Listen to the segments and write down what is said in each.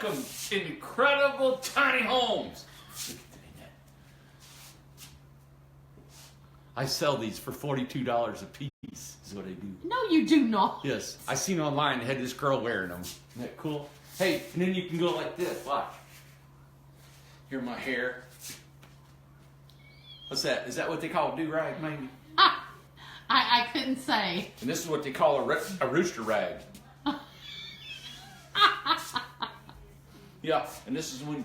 welcome Incredible Tiny Homes. Look at the vignette. I sell these for $42 a piece, is what I do. No, you do not. Yes, I seen online, they had this girl wearing them. Isn't that cool? Hey, and then you can go like this, watch. Here my hair. What's that? Is that what they call a do-rag, maybe? I couldn't say. And this is what they call a rooster rag. Yeah, and this is when,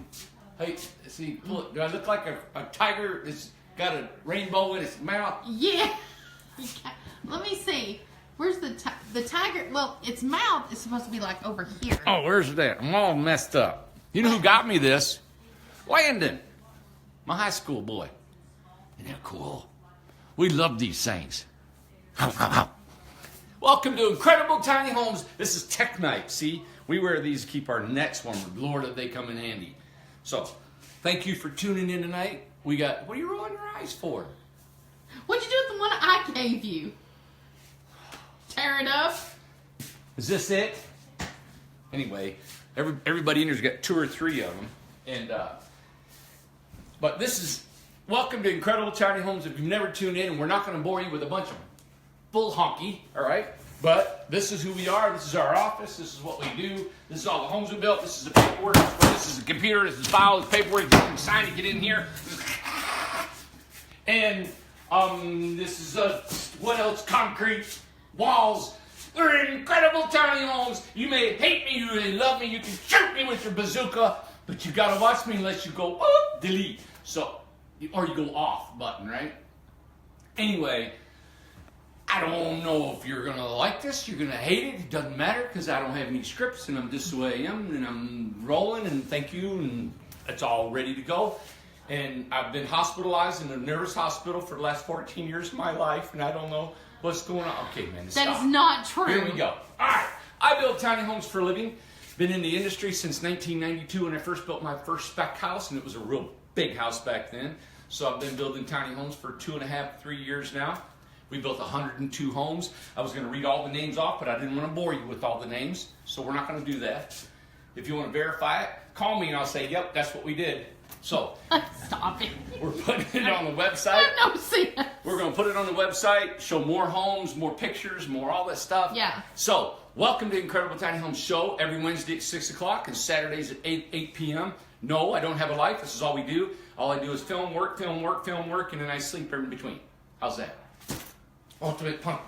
hey, see, look, do I look like a tiger that's got a rainbow in its mouth? Yeah. Let me see. Where's the tiger? Well, its mouth is supposed to be like over here. Oh, where's that? I'm all messed up. You know who got me this? Landon, my high school boy. Isn't that cool? We love these things. Welcome to Incredible Tiny Homes. This is Tech Night. See, we wear these to keep our necks warm. Lord, they come in handy. So, thank you for tuning in tonight. We got, what are you rolling your eyes for? What'd you do with the one I gave you? Tear it up? Is this it? Anyway, everybody in here's got 2 or 3 of them. And, but this is, welcome to Incredible Tiny Homes. If you've never tuned in, and we're not going to bore you with a bunch of full honky, all right? But this is who we are. This is our office. This is what we do. This is all the homes we built. This is the paperwork. This is the computer. This is files, paperwork. You can sign to get in here. And this is what else? Concrete walls. They're incredible tiny homes. You may hate me. You may love me. You can shoot me with your bazooka, but you gotta watch me unless you go delete. So, or you go off button, right? Anyway. I don't know if you're going to like this, you're going to hate it, it doesn't matter because I don't have any scripts and I'm just the way I am and I'm rolling and thank you and it's all ready to go. And I've been hospitalized in a nervous hospital for the last 14 years of my life and I don't know what's going on. Okay, man, that is not true. Here we go. All right, I build tiny homes for a living. Been in the industry since 1992 when I first built my first spec house and it was a real big house back then. So I've been building tiny homes for 2.5, 3 years now. We built 102 homes. I was going to read all the names off, but I didn't want to bore you with all the names, so we're not going to do that. If you want to verify it, call me and I'll say, yep, that's what we did. So, stop it. We're putting it on the website. No sense. We're going to put it on the website, show more homes, more pictures, more all that stuff. Yeah. So, welcome to Incredible Tiny Homes Show every Wednesday at 6 o'clock and Saturdays at 8 p.m. No, I don't have a life. This is all we do. All I do is film, work, film, work, film, work, and then I sleep in between. How's that? Ultimate punk.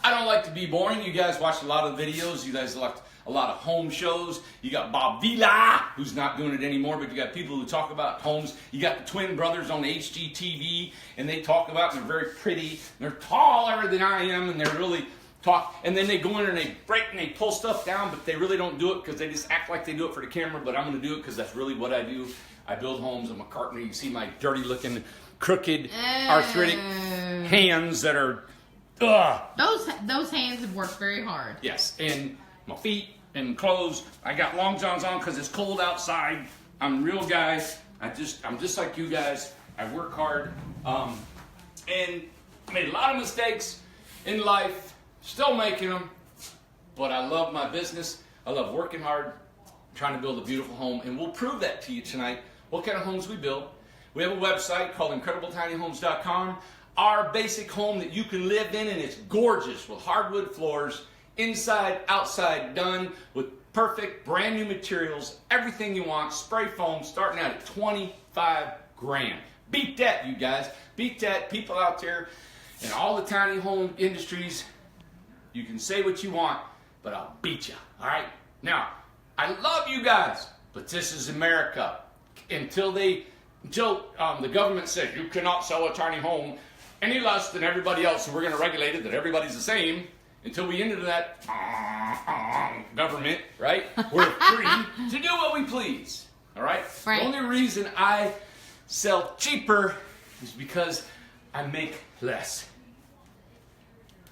I don't like to be boring. You guys watch a lot of videos. You guys like a lot of home shows. You got Bob Vila, who's not doing it anymore, but you got people who talk about homes. You got the twin brothers on HGTV, and they talk about it, and they're very pretty. And they're taller than I am, and they're really talk. And then they go in and they break and they pull stuff down, but they really don't do it because they just act like they do it for the camera, but I'm going to do it because that's really what I do. I build homes. I'm a carpenter. You can see my dirty-looking, crooked, arthritic hands that are, Those hands have worked very hard. Yes, and my feet and clothes. I got long johns on because it's cold outside. I'm a real guy. I'm just like you guys. I work hard, and made a lot of mistakes in life. Still making them, but I love my business. I love working hard, trying to build a beautiful home, and we'll prove that to you tonight. What kind of homes we build. We have a website called IncredibleTinyHomes.com. Our basic home that you can live in, and it's gorgeous with hardwood floors, inside, outside, done with perfect brand new materials, everything you want, spray foam, starting out at 25 grand. Beat that, you guys. Beat that. People out there in all the tiny home industries, you can say what you want, but I'll beat you. All right? Now, I love you guys, but this is America. Until the government says you cannot sell a tiny home any less than everybody else, so we're going to regulate it that everybody's the same. Until we enter that government, right? We're free to do what we please. All right? Right. The only reason I sell cheaper is because I make less.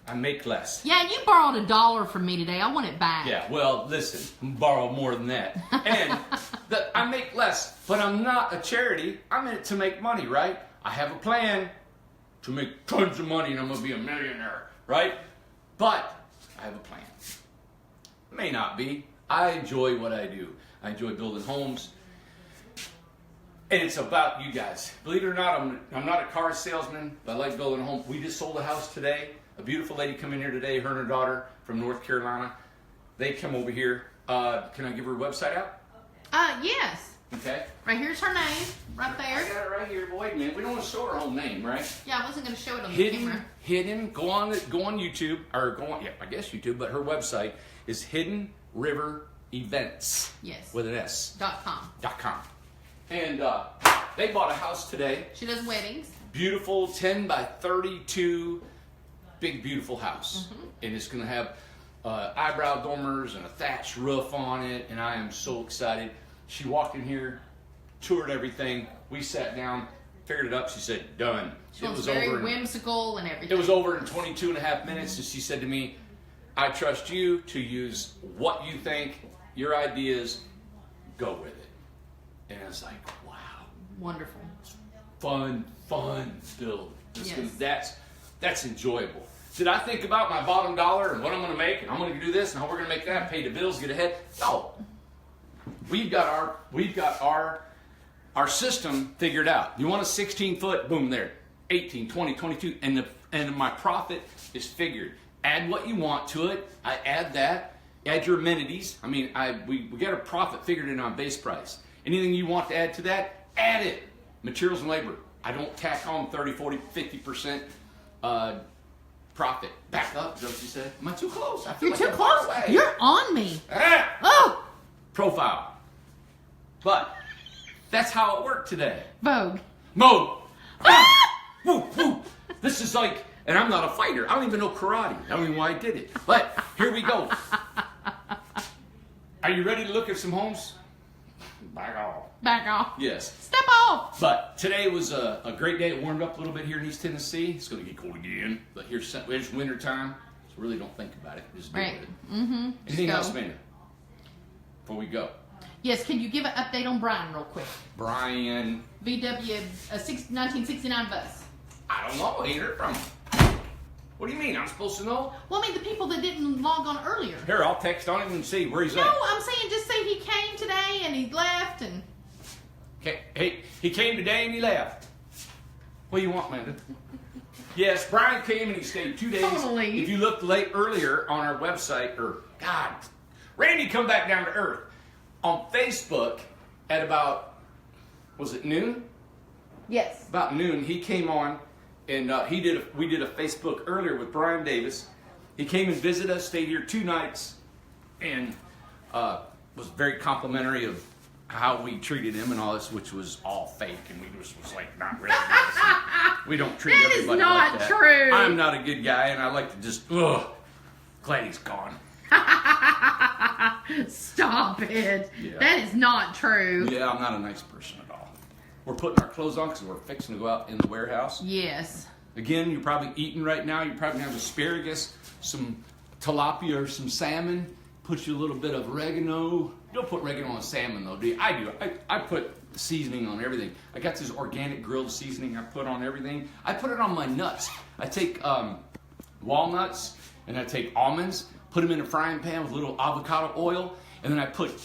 I make less. Yeah, you borrowed $1 from me today. I want it back. Yeah, well, listen, borrow more than that. And I make less, but I'm not a charity. I'm in it to make money, right? I have a plan to make tons of money and I'm going to be a millionaire, right? But I have a plan. May not be. I enjoy what I do. I enjoy building homes. And it's about you guys. Believe it or not, I'm not a car salesman, but I like building a home. We just sold a house today. A beautiful lady come in here today, her and her daughter from North Carolina. They come over here. Can I give her website out? Yes. Okay. Right here's her name, right there. I got it right here. But wait a minute, we don't want to show her whole name, right? Yeah, I wasn't going to show it on the camera. Hidden. Go on YouTube or go on. Yeah, I guess YouTube. But her website is Hidden River Events. Yes. With an S. .com. And they bought a house today. She does weddings. Beautiful 10 by 32, big beautiful house, and it's gonna have eyebrow dormers and a thatched roof on it. And I am so excited. She walked in here, toured everything. We sat down, figured it up. She said, "Done." She was very whimsical and everything. It was over in 22 and a half minutes, and she said to me, "I trust you to use what you think, your ideas, go with it." And I was like, wow. Wonderful. Fun build. Yes. That's enjoyable. Did I think about my bottom dollar and what I'm going to make, and I'm going to do this, and how we're going to make that, pay the bills, get ahead? No. We've got our system figured out. You want a 16-foot, boom, there. 18, 20, 22, and my profit is figured. Add what you want to it. I add that. Add your amenities. I mean, we get a profit figured in on base price. Anything you want to add to that, add it. Materials and labor. I don't tack on 30, 40, 50% profit. Back up, is that what you said? Am I too close? I feel You're like too I'm far close. away. You're on me. Ah! Oh! Profile. But that's how it worked today. Vogue. Mode. Ah! Woo, woo. This is like, and I'm not a fighter. I don't even know karate. I don't even know why I did it. But here we go. Are you ready to look at some homes? Back off. Back off. Yes. Step off. But today was a great day. It warmed up a little bit here in East Tennessee. It's going to get cold again. But it's winter time, so really don't think about it. Just deal with it. Mm-hmm. Anything else, Amanda? Before we go. Yes, can you give an update on Brian real quick? Brian. VW 1969 bus. I don't know. I ain't heard from him. What do you mean? I'm supposed to know? Well, I mean, the people that didn't log on earlier. Here, I'll text on him and see where he's No, at. I'm saying just say he came today and he left and... Okay. Hey, he came today and he left. What do you want, Amanda? Yes, Brian came and he stayed 2 days. Totally. If you looked earlier on our website, God, Randy come back down to earth. On Facebook at about, was it noon? Yes. About noon, he came on and we did a Facebook earlier with Brian Davis. He came and visited us, stayed here 2 nights, and was very complimentary of how we treated him and all this, which was all fake, and we just was like not really. We don't treat That is everybody not like that. true. I'm not a good guy, and I like to just glad he's gone. Stop it. Yeah. That is not true. Yeah, I'm not a nice person at all. We're putting our clothes on because we're fixing to go out in the warehouse. Yes. Again, you're probably eating right now. You probably have asparagus, some tilapia or some salmon. Put you a little bit of oregano. You don't put oregano on salmon though, do you? I do. I put seasoning on everything. I got this organic grilled seasoning I put on everything. I put it on my nuts. I take walnuts and I take almonds, put them in a frying pan with a little avocado oil, and then I put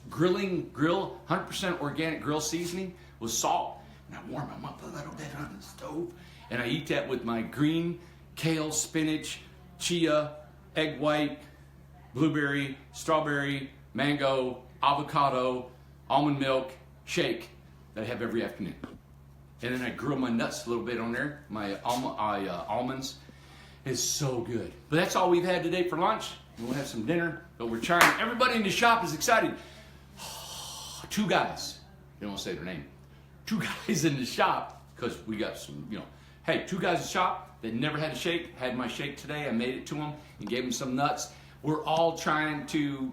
grill 100% organic grill seasoning with salt, and I warm them up a little bit on the stove, and I eat that with my green, kale, spinach, chia, egg white, blueberry, strawberry, mango, avocado, almond milk shake that I have every afternoon. And then I grill my nuts a little bit on there, my almonds. It's so good. But that's all we've had today for lunch. We'll have some dinner, but we're trying. Everybody in the shop is excited. 2 guys, you don't want to say their name, 2 guys in the shop, because we got some, hey, 2 guys in the shop that never had a shake, had my shake today. I made it to them and gave them some nuts. We're all trying to,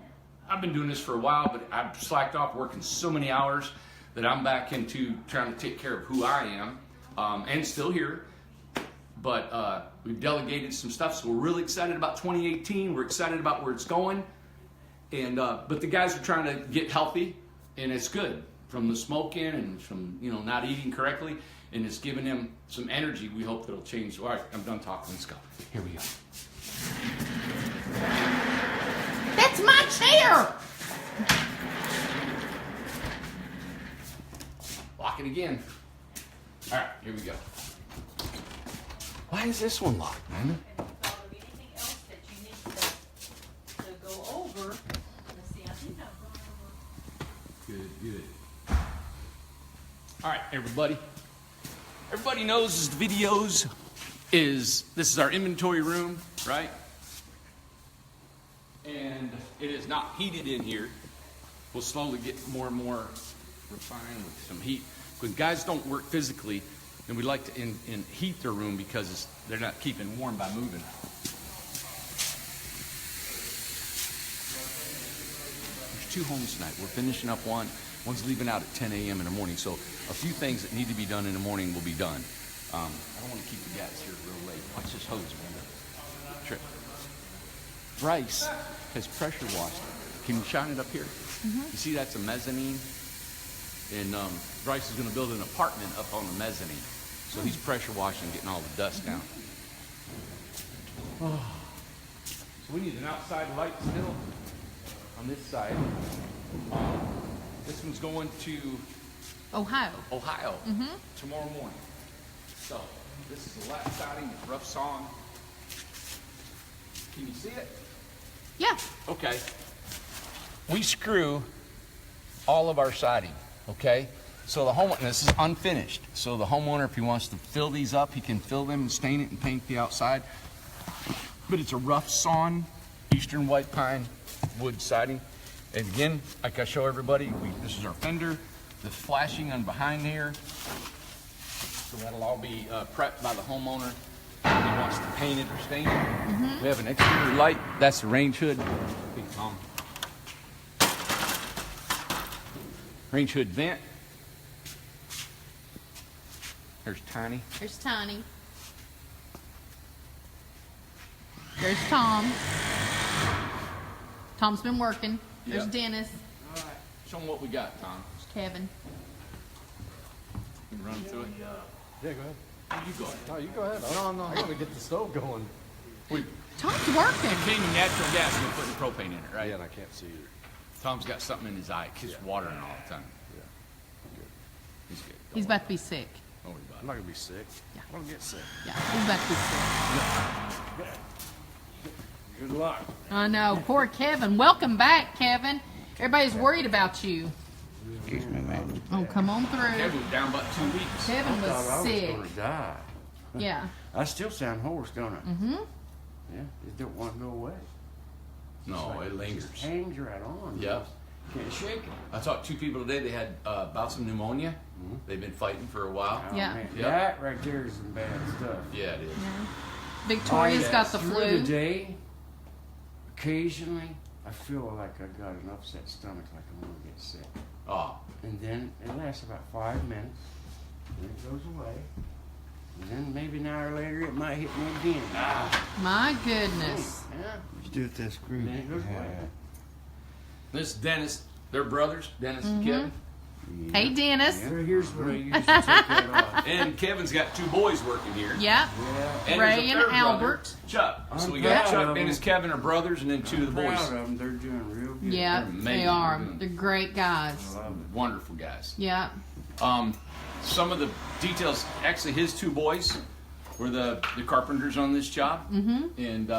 I've been doing this for a while, but I've slacked off working so many hours that I'm back into trying to take care of who I am, and still here. But we've delegated some stuff, so we're really excited about 2018. We're excited about where it's going. And but the guys are trying to get healthy, and it's good from the smoking and from not eating correctly, and it's giving them some energy. We hope that'll change. All right, I'm done talking. Let's go. Here we go. That's my chair. Lock it again. All right, here we go. Why is this one locked, man? Anything else that you need to go over? Let's see. I think I've gone over. Good. All right, everybody. Everybody knows the videos this is our inventory room, right? And it is not heated in here. We'll slowly get more and more refined with some heat. When guys don't work physically, then we like to heat their room because they're not keeping warm by moving. There's 2 homes tonight. We're finishing up one. One's leaving out at 10 a.m. in the morning. So a few things that need to be done in the morning will be done. I don't want to keep the guys here real late. Watch this hose, man. Trip. Bryce has pressure washed. Can you shine it up here? You see that's a mezzanine? And Bryce is going to build an apartment up on the mezzanine. So he's pressure washing, getting all the dust down. So we need an outside light still on this side. This one's going to Ohio. Tomorrow morning. So this is the last siding, it's rough sawn. Can you see it? Yeah. Okay. We screw all of our siding, okay? So the homeowner, this is unfinished. So the homeowner, if he wants to fill these up, he can fill them and stain it and paint the outside. But it's a rough sawn eastern white pine wood siding. And again, like I show everybody, this is our fender, the flashing on behind here. So that'll all be prepped by the homeowner if he wants to paint it or stain it. We have an exterior light. That's the range hood. Big Tom. Range hood vent. There's Tiny. There's Tiny. There's Tom. Tom's been working. There's Yep. Dennis. All right. Show them what we got, Tom. There's Kevin. You can run through it. Yeah, go ahead. You go ahead. No, you go ahead. No, I gotta get the stove going. Tom's working. It came in natural gas and we're putting propane in it, right? Yeah, and I can't see either. Tom's got something in his eye. He's watering all the time. Yeah, good. He's good. He's about to be sick. Don't worry about I'm not gonna be sick. Yeah. I don't get sick. Yeah, he's about to be sick. Good luck. I know. Poor Kevin. Welcome back, Kevin. Everybody's worried about you. Excuse me, man. Oh, come on it. through. Kevin was down about 2 weeks. Kevin I was thought I was sick. gonna die. Yeah. I still sound hoarse, don't I? Mm-hmm. Yeah, it don't want to go away. No, it It lingers. just hangs right on. Yep. Can't shake it. I talked to 2 people today. They had bouts of pneumonia. They've been fighting for a while. Oh, Yeah. man. Yep. That right there is some bad stuff. Yeah, it is. Victoria's got the Through flu. the day, occasionally, I feel like I got an upset stomach, like I'm gonna get sick. Oh, And then it lasts about 5 minutes, and it goes away. And then maybe an hour later, it might hit me again. My goodness. Yeah. You do it that screw. And then it goes away. this is Dennis. They're brothers, Dennis and Kevin. Hey, Dennis. So here's what I use to take that off. And Kevin's got 2 boys working here. Yep. Yeah. And Ray there's a and third brother, Albert. Chuck. So I'm we got proud Chuck, of Dennis, them. Kevin are brothers, and then 2 of the boys. Proud of them. They're doing real good. Yeah, They're they amazing. are. They're doing- They're great guys. I love it. Wonderful guys. Yeah. Some of the details, actually his 2 boys were the carpenters on this job. And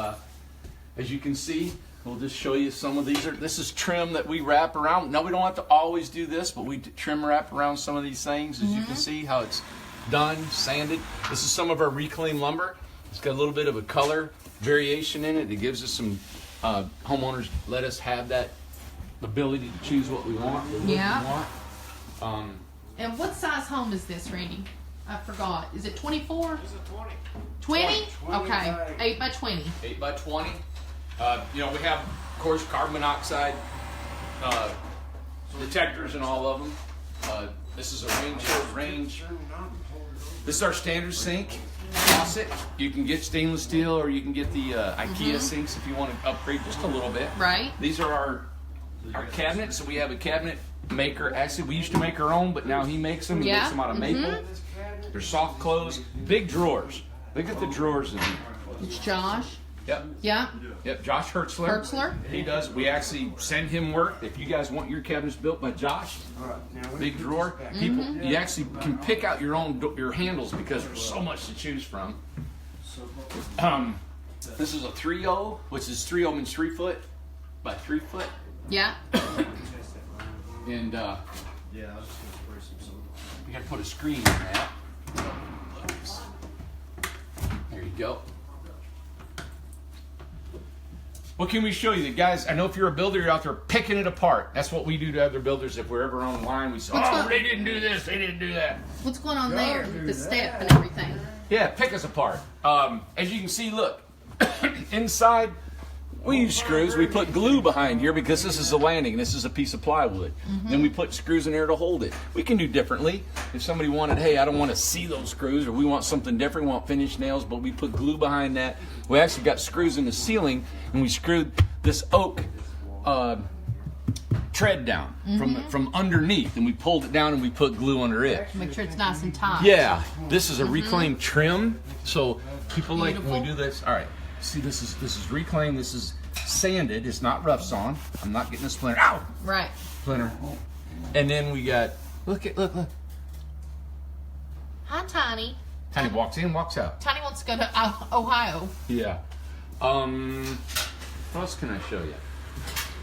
as you can see, we'll just show you some of these. This is trim that we wrap around. Now we don't have to always do this, but we trim wrap around some of these things. As you can see how it's done, sanded. This is some of our reclaimed lumber. It's got a little bit of a color variation in it. It gives us some, homeowners let us have that ability to choose what we want. the look we Yeah. want. And what size home is this, Randy? I forgot. Is it 24? Is it 20? 20? 20 Okay. by- 8 by 20. 8 by 20. We have, of course, carbon monoxide detectors in all of them. This is a range. This is our standard sink faucet. You can get stainless steel, or you can get the IKEA sinks if you want to upgrade just a little bit. Right. These are our cabinets. So we have a cabinet maker. Actually, we used to make our own, but now he makes them. He Yeah. makes them out of maple. They're soft close, big drawers. Look at the drawers in here. It's Josh. Yep. Yeah. Yep, Josh Hertzler. Hertzler? He does. We actually send him work. If you guys want your cabinets built by Josh, big drawer. People, you actually can pick out your own your handles because there's so much to choose from. This is a 3.0, which is 3.0 means 3 foot by 3 foot, Yeah. and Yeah, I was just gonna spray some soda. we got to put a screen in that. There you go. What can we show you? The guys, I know if you're a builder, you're out there picking it apart. That's what we do to other builders. If we're ever online, we say, oh, they didn't do this, they didn't do that. What's going on Gotta there? do The step that. and everything. Yeah, pick us apart. As you can see, look, inside, we use screws. We put glue behind here because this is a landing. This is a piece of plywood. Then we put screws in there to hold it. We can do differently. If somebody wanted, hey, I don't want to see those screws, or we want something different, we want finished nails, but we put glue behind that. We actually got screws in the ceiling, and we screwed this oak tread down from underneath, and we pulled it down and we put glue under it. Make sure it's nice and tight. Yeah, this is a reclaimed trim, so people like when we Beautiful. do this. All right, see, this is reclaimed. This is sanded. It's not rough sawn. I'm not getting a splinter. Ow, Right. splinter. And then we got look. Hi, Tiny. Tiny walks in, walks out. Tiny wants to go to Ohio. Yeah. What else can I show you?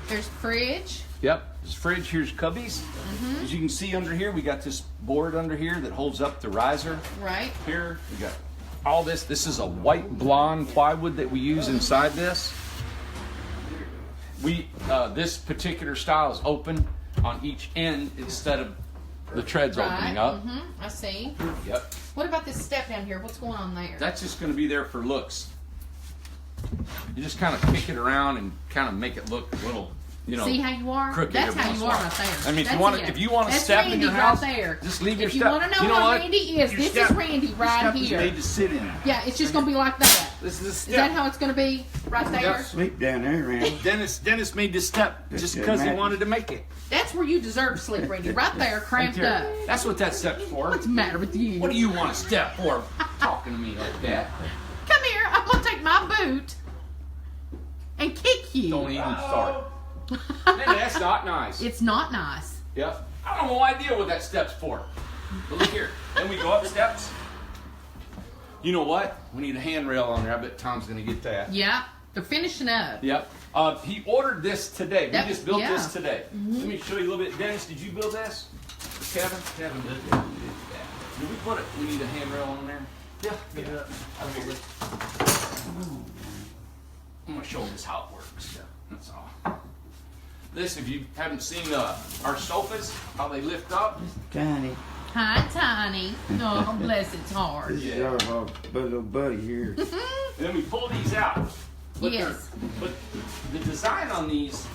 There's fridge. Yep, this fridge, here's cubbies. As you can see under here, we got this board under here that holds up the riser. Right. Here, we got all this. This is a white blonde plywood that we use inside this. This particular style is open on each end instead of the treads opening up. I see. Yep. What about this step down here? What's going on there? That's just going to be there for looks. You just kind of kick it around and kind of make it look a little, See how you are? crooked That's every how once you in a are while. right there. I mean, if That's you want it. if you want to That's step Randy in your right house, there. just leave your If you step. want to know you what what? Randy is, Your this step- is Randy your right step is here. made to sit in. Yeah, it's just going to be like that. This is a Is step. that how it's going to be right there? Yep. Sleep down there, Randy. Dennis made this step just good because he mattress. wanted to make it. That's where you deserve to sleep, Randy. Right there, cramped up. That's what that step's for. What's the matter with you? What do you want a step for? Talking to me like that. Come here. I'm going to take my boot and kick you. Don't even start. Man, that's not nice. It's not nice. Yep. I have no idea what that step's for. But look here. Then we go up steps. You know what? We need a handrail on there. I bet Tom's going to get that. Yeah, they're finishing up. Yep. He ordered this today. We Yep, just built yeah. this today. Let me show you a little bit. Dennis, did you build this? Or Kevin? Kevin did that. Did we put it? We need a handrail on there. Yeah. I figured. I'm going to show this how it works. That's all. This, if you haven't seen our sofas, how they lift up. Tiny. Hi, Tiny. Oh, bless its heart. This is our little buddy here. And then we pull these out. But Yes. But the design on these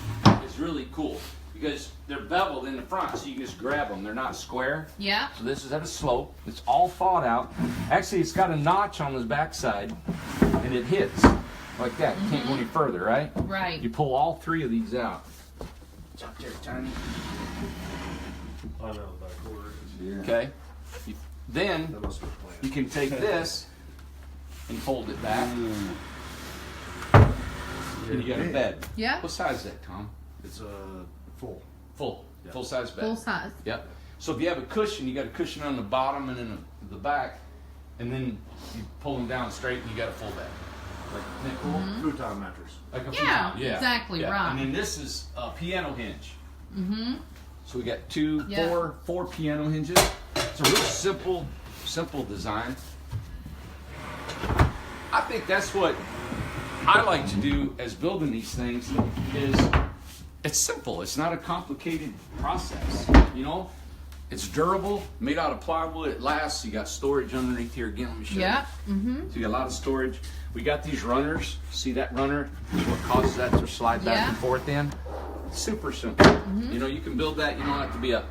is really cool because they're beveled in the front, so you can just grab them. They're not square. Yeah. So this is at a slope. It's all thawed out. Actually, it's got a notch on the backside, and it hits like that. You can't go any further, right? Right. You pull all three of these out. It's up there, Tiny. I know, about a quarter. Yeah. Okay. Then That must be planned. you can take this and fold it back. And you got a bed. Yeah. What size is that, Tom? It's full. Full. Yeah. Full size bed. Full size. Yep. So if you have a cushion, you got a cushion on the bottom and in the back, and then you pull them down straight and you got a full bed. Like Isn't that cool? futon mattress. Like a Yeah, futon. exactly, right. And then this is a piano hinge. Mm-hmm. So we got Yeah. four piano hinges. It's a real simple design. I think that's what I like to do as building these things is it's simple. It's not a complicated process. You know, it's durable, made out of plywood. It lasts. You got storage underneath here. Again, let me show Yeah. you. Mm-hmm. So you got a lot of storage. We got these runners. See that runner? That's what causes that to slide back Yeah. and forth in. Super simple. You know, you can build that. You don't have to be a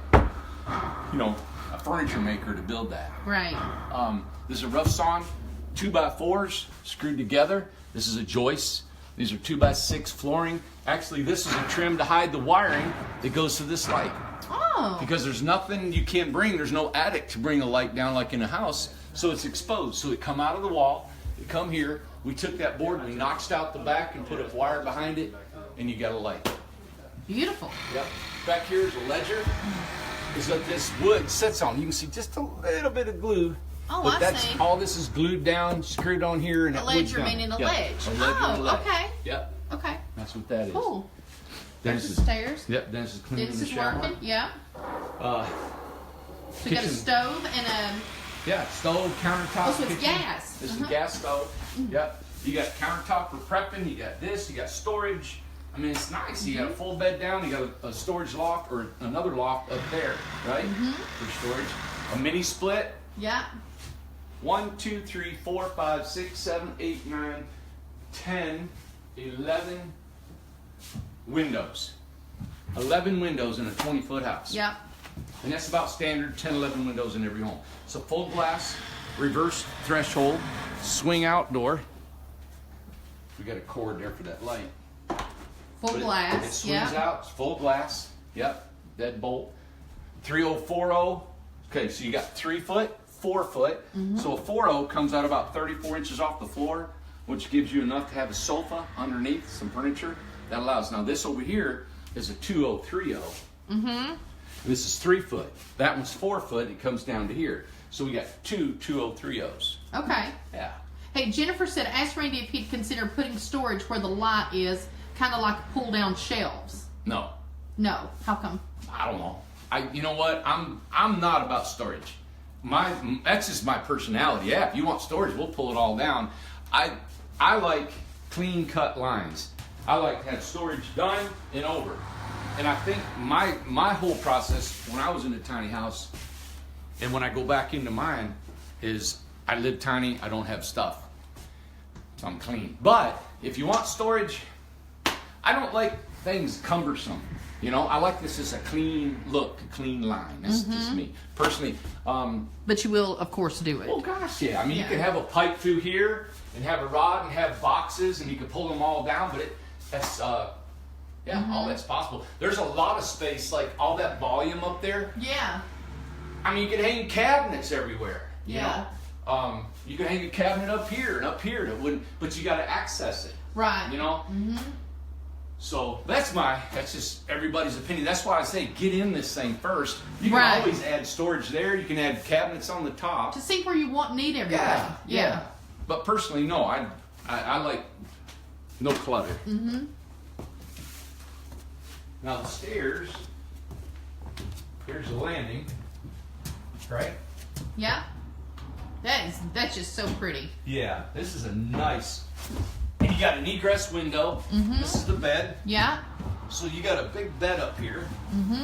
furniture maker to build that. Right. This is a rough sawn 2x4s screwed together. This is a joist. These are 2x6 flooring. Actually, this is a trim to hide the wiring that goes to this light. Oh. Because there's nothing you can't bring. There's no attic to bring a light down like in a house. So it's exposed. So it come out of the wall. It come here. We took that board, we notched out the back and put a wire behind it, and you got a light. Beautiful. Yep. Back here is a ledger. Is that this wood sits on. You can see just a little bit of glue. Oh, But I that's see. all this is glued down, screwed on here, and A that wood's ledger down. meaning a Yep. ledge. A ledger and a ledge. Okay. Yep. Okay. That's what that is. Cool. Dennis There's is the stairs. Yep. Dennis is cleaning Dennis the is shower. working. Yeah. Uh, So you got a kitchen. stove and a. Yeah, stove, countertop. Oh, so it's kitchen. gas. This Uh-huh. is gas stove. Yep. You got countertop for prepping. You got this. You got storage. I mean, it's nice. You got a full bed down. You got a storage loft or another loft up there, right? For storage. A mini split. Yeah. 1, 2, 3, 4, 5, 6, 7, 8, 9, 10, 11 windows. 11 windows in a 20-foot house. Yeah. And that's about standard, 10, 11 windows in every home. So full glass, reverse threshold, swing outdoor. We got a cord there for that light. Full But glass. It swings Yeah. out, it's full glass. Yep, dead bolt. 3040. Okay, so you got 3 foot, 4 foot. So a 40 comes out about 34 inches off the floor, which gives you enough to have a sofa underneath, some furniture. That allows. Now this over here is a 2030. This is 3 foot. That one's 4 foot. It comes down to here. So we got two 2030s. Okay. Yeah. Hey, Jennifer said, ask Randy if he'd consider putting storage where the light is, kind of like pull-down shelves. No, No. How come? I don't know. You know what? I'm not about storage. That's just my personality. Yeah, if you want storage, we'll pull it all down. I like clean cut lines. I like to have storage done and over. And I think my whole process when I was in a tiny house and when I go back into mine is I live tiny, I don't have stuff. So I'm clean. But if you want storage, I don't like things cumbersome. You know, I like this as a clean look, a clean line. That's just me. Personally, But you will, of course, do it. oh gosh, yeah. I mean, Yeah. you can have a pipe through here and have a rod and have boxes and you can pull them all down, but that's all that's possible. There's a lot of space, like all that volume up there. Yeah. I mean, you can hang cabinets everywhere. You Yeah. know? You can hang a cabinet up here and up here that wouldn't, but you got to access it. Right. You know? So that's just everybody's opinion. That's why I say get in this thing first. You can Right. always add storage there. You can add cabinets on the top. To see where you need everything. Yeah. But personally, no. I like no clutter. Now the stairs. Here's the landing. Right? Yeah. That's just so pretty. Yeah. This is a nice. And you got an egress window. This is the bed. Yeah. So you got a big bed up here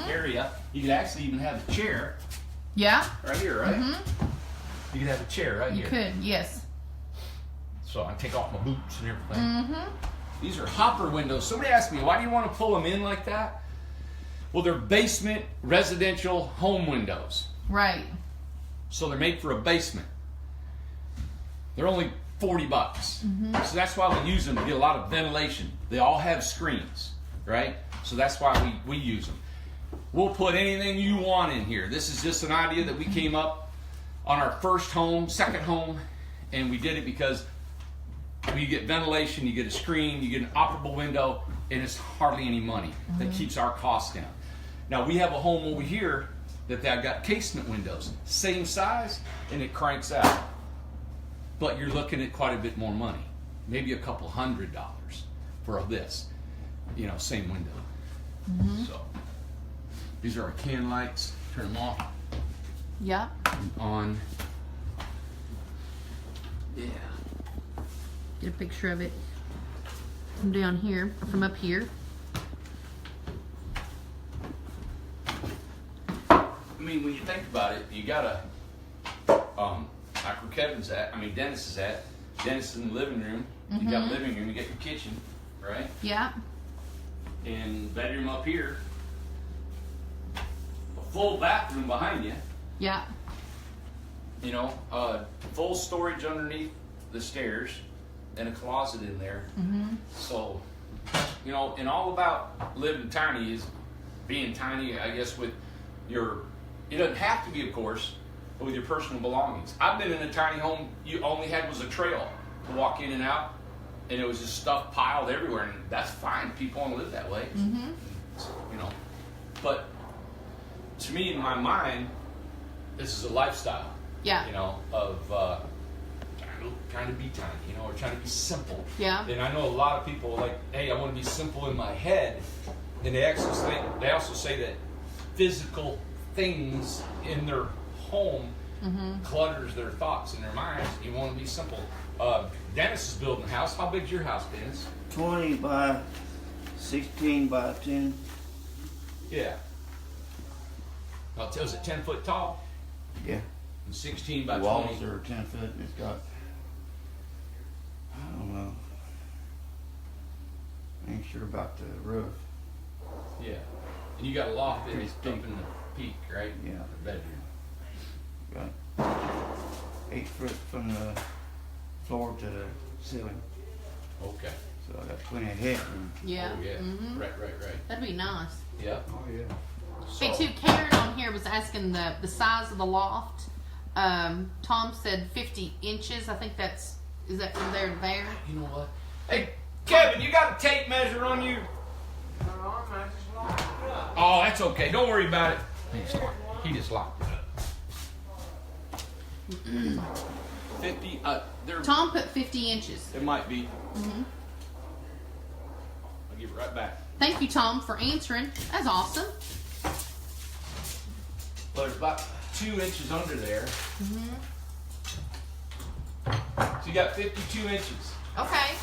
area. You could actually even have a chair Yeah. right here, right? You could have a chair right You here. could. Yes. So I take off my boots and everything. These are hopper windows. Somebody asked me, why do you want to pull them in like that? Well, they're basement residential home windows. Right. So they're made for a basement. They're only $40. So that's why we use them to get a lot of ventilation. They all have screens, right? So that's why we use them. We'll put anything you want in here. This is just an idea that we came up on our first home, second home, and we did it because you get ventilation, you get a screen, you get an operable window, and it's hardly any money. That keeps our costs down. Now we have a home over here that they've got casement windows, same size, and it cranks out. But you're looking at quite a bit more money, maybe a couple $100 for this, same window. So these are our can lights. Turn them off Yeah. and on. Yeah. Get a picture of it from down here, or from up here. I mean, when you think about it, you gotta, like where Dennis is at. Dennis is in the living room. You got living room, you got your kitchen, right? Yeah. And bedroom up here. A full bathroom behind you. Yeah. Full storage underneath the stairs and a closet in there. So, and all about living tiny is being tiny, I guess, with it doesn't have to be, of course, but with your personal belongings. I've been in a tiny home, you only had was a trail to walk in and out, and it was just stuff piled everywhere, and that's fine. People want to live that way, you know. But to me, in my mind, this is a lifestyle. Yeah. You know, of trying to be tiny, you know, or trying to be simple. Yeah. And I know a lot of people like, hey, I want to be simple in my head, and they also say that physical things in their home clutters their thoughts and their minds. You want to be simple. Dennis is building a house. How big's your house, Dennis? 20 by 16 by 10. Yeah. Well, was it 10 foot tall? Yeah. And 16 by The walls 20. are 10 foot and it's got, I don't know. I ain't sure about the roof. Yeah. And you got a loft in it up in the peak, right? Yeah. The bedroom. Got 8 foot from the floor to the ceiling. Okay. So I got plenty of headroom. Yeah. Oh, yeah. Right. That'd be nice. Yeah. Oh, yeah. So, Hey, too, Karen on here was asking the size of the loft. Tom said 50 inches. I think is that from there to there? you know what? Hey, Kevin, you got a tape measure on you? Oh, that's okay. Don't worry about it. He just locked it up. 50. There. Tom put 50 inches. It might be. I'll give it right back. Thank you, Tom, for answering. That's awesome. But it's about 2 inches under there. So you got 52 inches. Okay.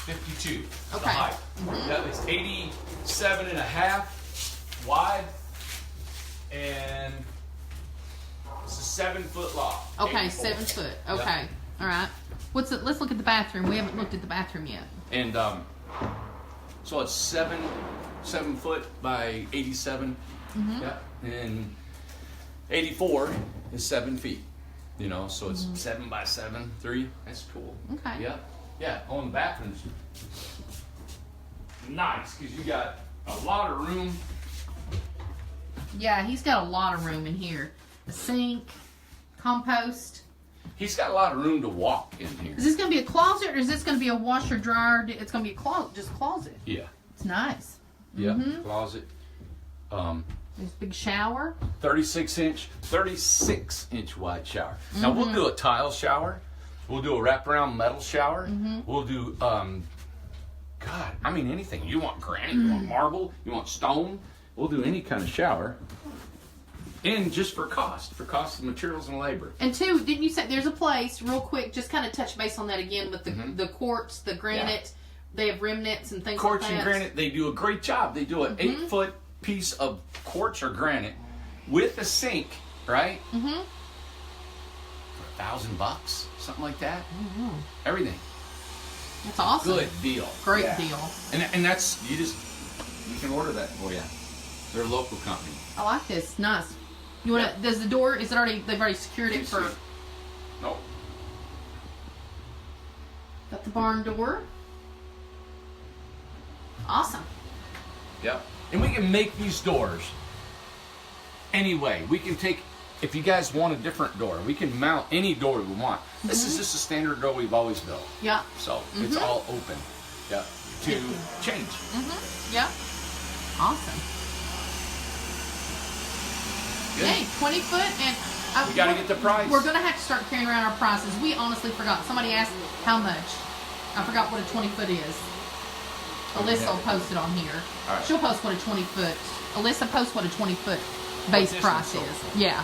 52. The Okay. height. That is 87 and a half wide. And it's a 7 foot loft. Okay, 84. 7 foot. Okay. All right. Let's look at the bathroom. We haven't looked at the bathroom yet. And so it's 7 foot by 87. Yeah. And 84 is 7 feet. You know, so it's 7 by 7, 3. That's cool. Okay. Yeah. Yeah. On the bathrooms, nice because you got a lot of room. Yeah, he's got a lot of room in here. A sink, compost. He's got a lot of room to walk in here. Is this going to be a closet or is this going to be a washer dryer? It's going to be a closet, just closet. Yeah. It's nice. Yeah. Closet. There's a big shower. 36 inch wide shower. Now we'll do a tile shower. We'll do a wraparound metal shower. We'll do anything. You want granite, you want marble, you want stone. We'll do any kind of shower. And just for cost of materials and labor. And two, didn't you say there's a place, real quick, just kind of touch base on that again with the quartz, the granite. They have remnants and things Quartz like that. and granite, they do a great job. They do an 8 foot piece of quartz or granite with a sink, right? For $1,000, something like that. Everything. That's awesome. Good deal. Great Yeah. deal. And that's you can order that for you. They're a local company. I like this. Nice. You want to? Does the door? Is it already? They've already secured it for. No. Got the barn door. Awesome. Yep. And we can make these doors anyway. We can take, if you guys want a different door, we can mount any door we want. This is just a standard door we've always built. Yeah. So it's all open. Yeah. To change. Yeah. Awesome. Good. Hey, 20 foot and. We gotta get the price. We're gonna have to start carrying around our prices. We honestly forgot. Somebody asked how much. I forgot what a 20 foot is. Alyssa will post it on here. All right. She'll post what a 20 foot. Alyssa posts what a 20 foot base this price one is. sold. Yeah.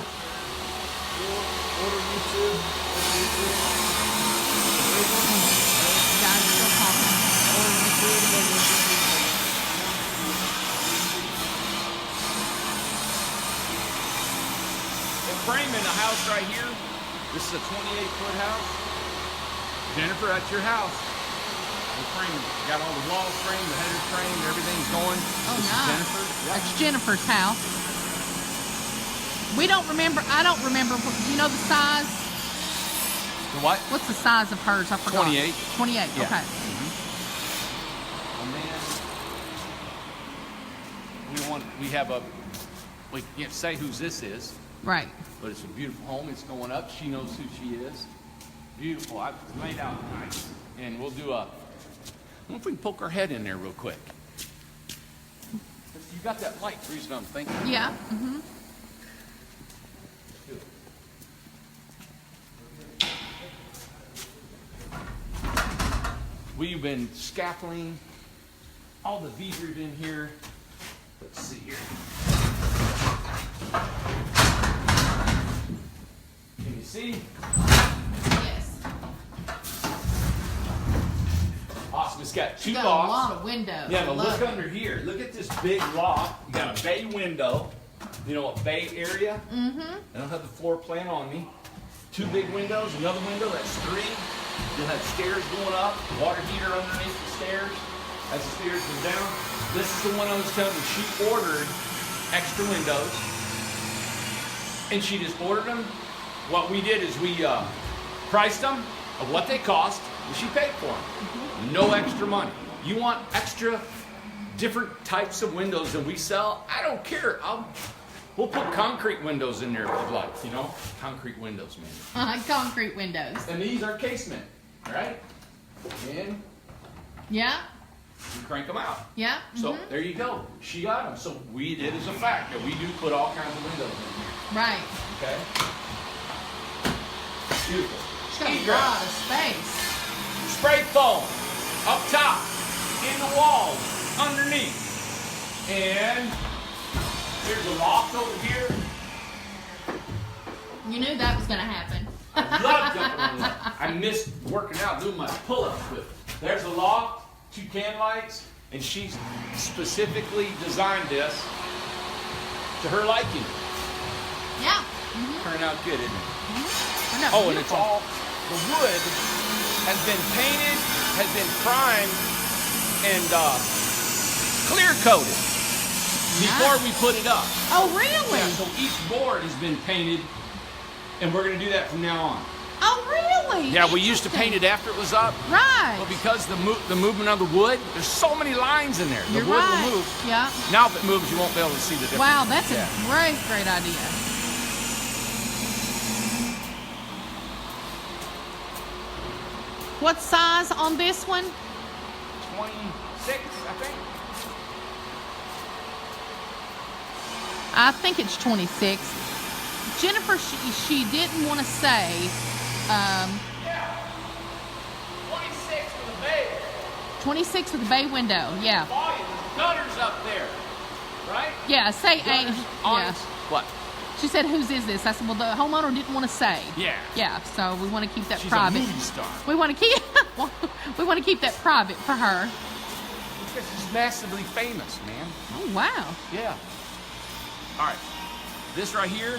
Guys, still talking. We're framing a house right here. This is a 28-foot house. Jennifer, that's your house. We're framing it. Got all the walls framed, the headers framed, everything's going. Oh, This is nice. Jennifer. Yep. That's Jennifer's house. We don't remember. I don't remember. Do you know the size? The what? What's the size of hers? I forgot. 28. 28. Yeah. Okay. And then we can't say whose this is, Right. but it's a beautiful home. It's going up. She knows who she is. Beautiful. I've laid out nice. And we'll do a, I wonder if we can poke our head in there real quick. You got that light, the reason I'm thinking. Yeah. Mm-hmm. We've been scaffolding all the beavers in here. Let's see here. Can you see? Yes. Awesome. It's got two You got a lofts. lot of windows. Yeah, I but love look it. under here. Look at this big loft. You got a bay window. You know, a bay area. Mm-hmm. I don't have the floor plan on me. Two big windows, another window, that's three. You'll have stairs going up, water heater underneath the stairs as the stairs go down. This is the one I was telling you, she ordered extra windows. And she just ordered them. What we did is we priced them of what they cost, and she paid for them. No extra money. You want extra different types of windows than we sell? I don't care. We'll put concrete windows in there if you'd like, you know? Concrete windows, man. Concrete windows. And these are casement, right? And Yeah. you crank them out. Yeah. So there you go. She got them. So it is a fact that we do put all kinds of windows in here. Right. Okay? Beautiful. She's got a Egress. lot of space. Spray foam up top, in the walls, underneath. And there's a loft over here. You knew that was going to happen. I love jumping on that. I missed working out, doing my pull-ups with it. There's a loft, two can lights, and she specifically designed this to her liking. Yeah. Turned out good, isn't it? No, Oh, and it's all, the wood has been painted, has been primed, and clear coated before we put it up. Oh, really? Yeah, so each board has been painted, and we're going to do that from now on. Oh, really? Yeah, we used to paint it after it was up, Right. but because the movement of the wood, there's so many lines in there. The You're wood right. will move. Yeah. Now if it moves, you won't be able to see the difference. Wow, that's Yeah. a great idea. What size on this one? 26, I think. I think it's 26. Jennifer, she didn't want to say. Yeah. 26 for the bay. 26 with the bay window. Yeah. Volume, gutters up there, right? Yeah. Say Gutters, yeah. awnings. What? She said, "Whose is this?" I said, "Well, the homeowner didn't want to say." Yeah. Yeah. So we want to keep that She's private. a movie star. We want to keep. We want to keep that private for her. Because she's massively famous, man. Oh wow. Yeah. All right. This right here, you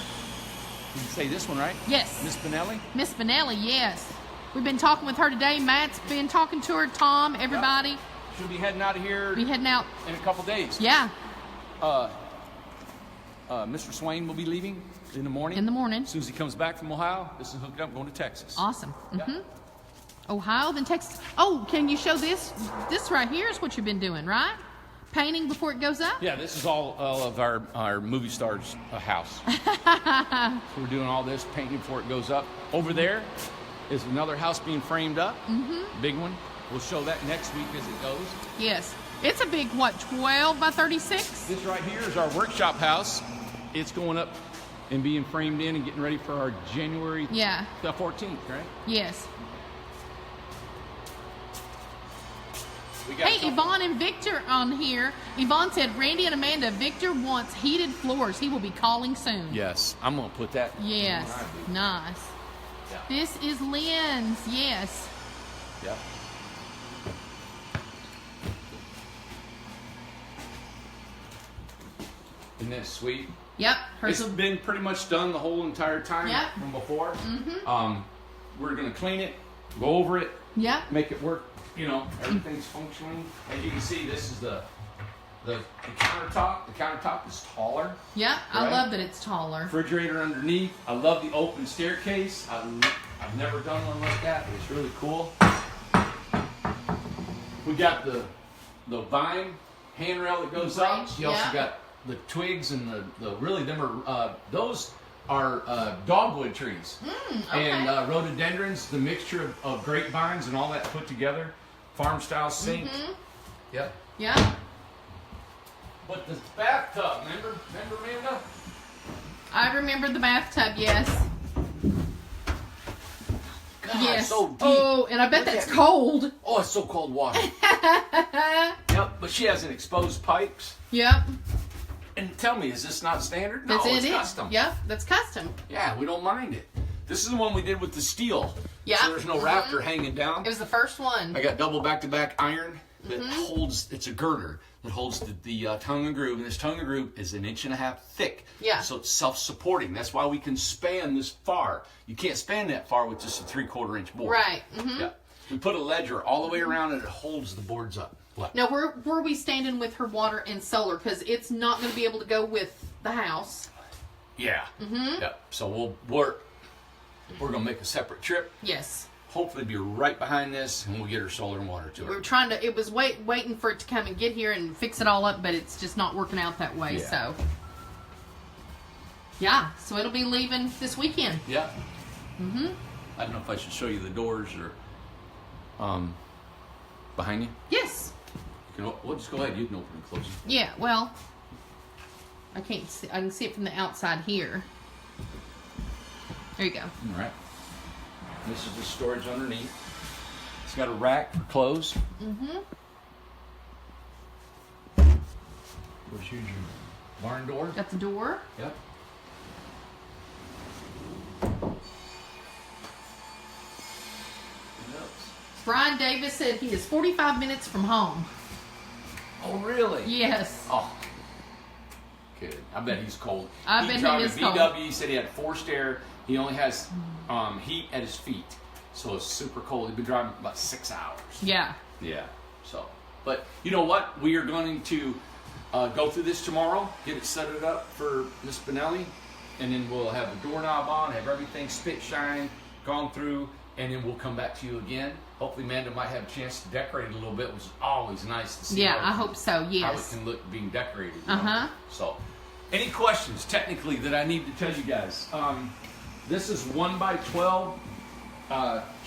can say this one, right? Yes. Miss Benelli? Miss Benelli, yes. We've been talking with her today. Matt's been talking to her. Tom, everybody. She'll be heading out of here Be heading out. in a couple days. Yeah. Mr. Swain will be leaving in the morning. In the morning. As soon as he comes back from Ohio, this is hooked up going to Texas. Awesome. Yeah. Ohio, then Texas. Oh, can you show this? This right here is what you've been doing, right? Painting before it goes up? Yeah, this is all of our movie stars' house. So we're doing all this painting before it goes up. Over there is another house being framed up. Big one. We'll show that next week as it goes. Yes. It's a big, what, 12 by 36? This right here is our workshop house. It's going up and being framed in and getting ready for our January Yeah. the 14th, right? Yes. We got Hey, something- Yvonne and Victor on here. Yvonne said, Randy and Amanda, Victor wants heated floors. He will be calling soon. Yes, I'm going to put that. Yes. in my idea. Nice. Yeah. This is Lynn's. Yes. Yeah. Isn't that sweet? Yep. It's Hers. been pretty much done the whole entire time Yep. from before. We're going to clean it, go over it, Yep. make it work. You know, everything's functioning. As you can see, this is the countertop. The countertop is taller. Yep. I Right. love that it's taller. Refrigerator underneath. I love the open staircase. I've never done one like that, but it's really cool. We got the vine handrail that goes up. Branch, You also yeah. got the twigs and the really them are those dogwood trees. Okay. And rhododendrons, the mixture of grapevines and all that put together. Farm style sink. Yep. Yeah. But the bathtub, remember Amanda? I remember the bathtub, yes. God, Yes. so deep. Oh, and I bet Look that's at me. cold. Oh, it's so cold water. Yep, but she has an exposed pipes. Yep. And tell me, is this not standard? That's no, it. it's custom. Yep, that's custom. Yeah, we don't mind it. This is the one we did with the steel. Yeah. So there's no rafter hanging down. It was the first one. I got double back-to-back iron that holds, it's a girder that holds the tongue and groove. And this tongue and groove is 1.5 inches thick. Yeah. So it's self-supporting. That's why we can span this far. You can't span that far with just a 3/4 inch board. Right. Yeah. We put a ledger all the way around and it holds the boards up. What? Now, where are we standing with her water and solar? Because it's not going to be able to go with the house. Yeah. Yeah. So we're gonna make a separate trip. Yes. Hopefully be right behind this and we'll get her solar and water to her. We were trying to, it was waiting for it to come and get here and fix it all up, but it's just not working out that way, Yeah. so. Yeah, so it'll be leaving this weekend. Yeah. I don't know if I should show you the doors or behind you. Yes. You can, well, just go ahead. You can open and close it. Yeah, well, I can't see, I can see it from the outside here. There you go. All right. This is the storage underneath. It's got a rack for clothes. Where's your barn door? Got the door. Yep. Brian Davis said he is 45 minutes from home. Oh, really? Yes. Oh. Good. I bet he's cold. I bet he drive is a cold. VW. He said he had forced air. He only has heat at his feet. So it's super cold. He's been driving about 6 hours. Yeah. Yeah. So, but you know what? We are going to go through this tomorrow, get it set it up for Miss Benelli, and then we'll have the doorknob on, have everything spit shine, gone through, and then we'll come back to you again. Hopefully Amanda might have a chance to decorate it a little bit, which is always nice to see. Yeah, how I hope so, How yes. it can look being decorated. You know? Uh-huh. So, any questions technically that I need to tell you guys? This is 1x12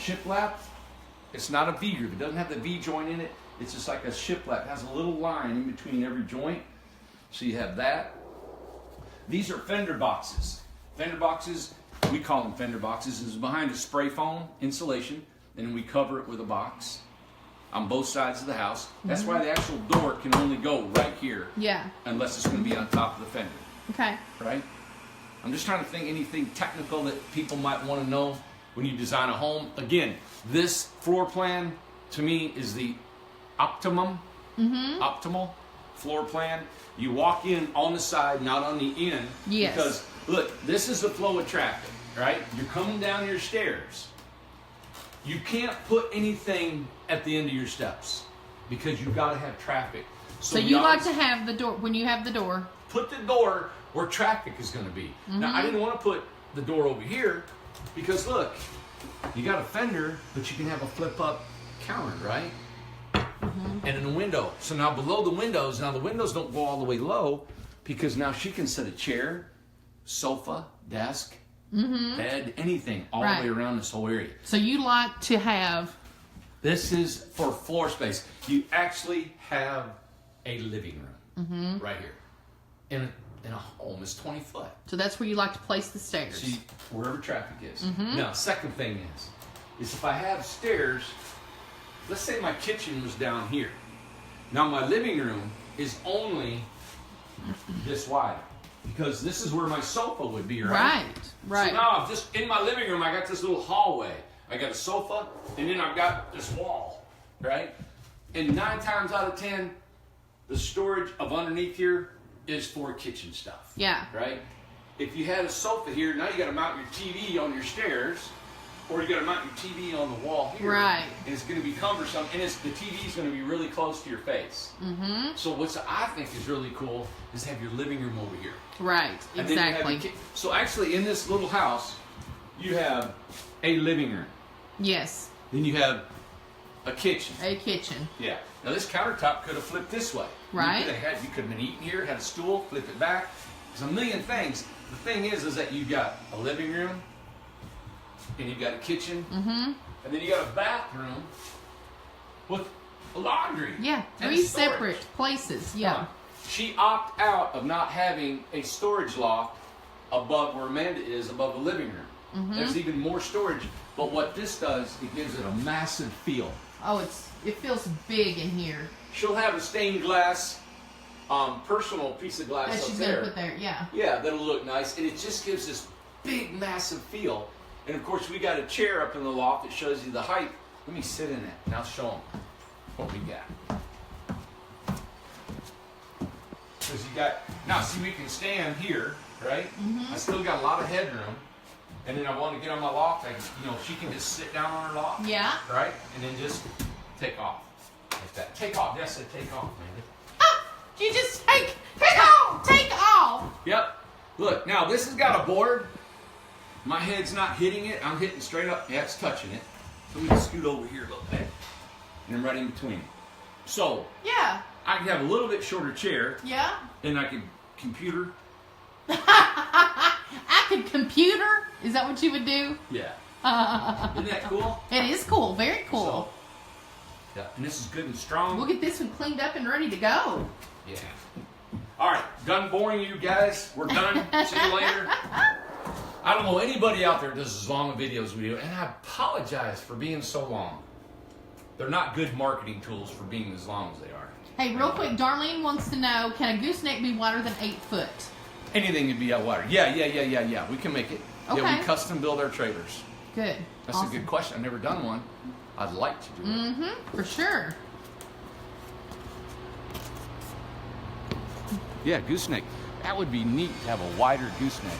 shiplap. It's not a V groove. It doesn't have the V joint in it. It's just like a shiplap. It has a little line in between every joint. So you have that. These are fender boxes. Fender boxes, we call them fender boxes. This is behind a spray foam insulation, and then we cover it with a box on both sides of the house. That's why the actual door can only go right here, Yeah. unless it's going to be on top of the fender, Okay. right? I'm just trying to think anything technical that people might want to know when you design a home. Again, this floor plan to me is the optimal floor plan. You walk in on the side, not on the end. Yes. Because look, this is the flow of traffic, right? You're coming down your stairs. You can't put anything at the end of your steps because you've got to have traffic. So you like to have the door, when you have the door. Put the door where traffic is going to be. Now, I didn't want to put the door over here because look, you got a fender, but you can have a flip-up counter, right? And in the window. So now below the windows, now the windows don't go all the way low because now she can set a chair, sofa, desk, bed, anything all Right. the way around this whole area. So you like to have, This is for floor space. You actually have a living room right here. In a home is 20 foot. so that's where you like to place the stairs. See, wherever traffic is. Now, second thing is if I have stairs, let's say my kitchen was down here. Now my living room is only this wide because this is where my sofa would be, right? Right. So now, just in my living room, I got this little hallway. I got a sofa, and then I've got this wall, right? And 9 times out of 10, the storage of underneath here is for kitchen stuff. Yeah. Right? If you had a sofa here, now you got to mount your TV on your stairs, or you got to mount your TV on the wall here. Right. And it's going to be cumbersome, and the TV is going to be really close to your face. So what I think is really cool is have your living room over here. Right. And then you have Exactly. your so actually, in this little house, you have a living room. Yes. Then you have a kitchen. A kitchen. Yeah. Now this countertop could have flipped this way. Right. You could have been eating here, had a stool, flip it back, There's a million things. The thing is that you've got a living room, and you've got a kitchen, and then you got a bathroom with a laundry. Yeah, and 3 storage. separate places. Yeah. She opted out of not having a storage loft above where Amanda is, above the living room. There's even more storage, but what this does, it gives it a massive feel. Oh, it feels big in here. She'll have a stained glass, personal piece of glass That up she's there. gonna put there. Yeah. Yeah, that'll look nice, and it just gives this big, massive feel. And of course, we got a chair up in the loft that shows you the height. Let me sit in it, and I'll show them what we got. Because you got, now see, we can stand here, right? I still got a lot of headroom. And then I want to get on my loft, she can just sit down on her loft. Yeah. Right? And then just take off. Like that. Take off. Yes, I take off, man. Ah, you just take off. Take off. Yep. Look, now this has got a board. My head's not hitting it. I'm hitting straight up. Yeah, it's touching it. So we can scoot over here a little bit. And I'm right in between. So, Yeah. I can have a little bit shorter chair. Yeah. And I can computer. I could computer. Is that what you would do? Yeah. Isn't that cool? It is cool. Very cool. So, yeah. And this is good and strong. We'll get this one cleaned up and ready to go. Yeah. All right. Done boring you guys. We're done. See you later. I don't know anybody out there that does as long a video as we do, and I apologize for being so long. They're not good marketing tools for being as long as they are. Hey, real quick, Darlene wants to know, can a gooseneck be wider than 8 foot? Anything can be out wider. Yeah. We can make it. Yeah, Okay. we custom build our trailers. Good. That's Awesome. a good question. I've never done one. I'd like to do it. For sure. Yeah, gooseneck. That would be neat to have a wider gooseneck.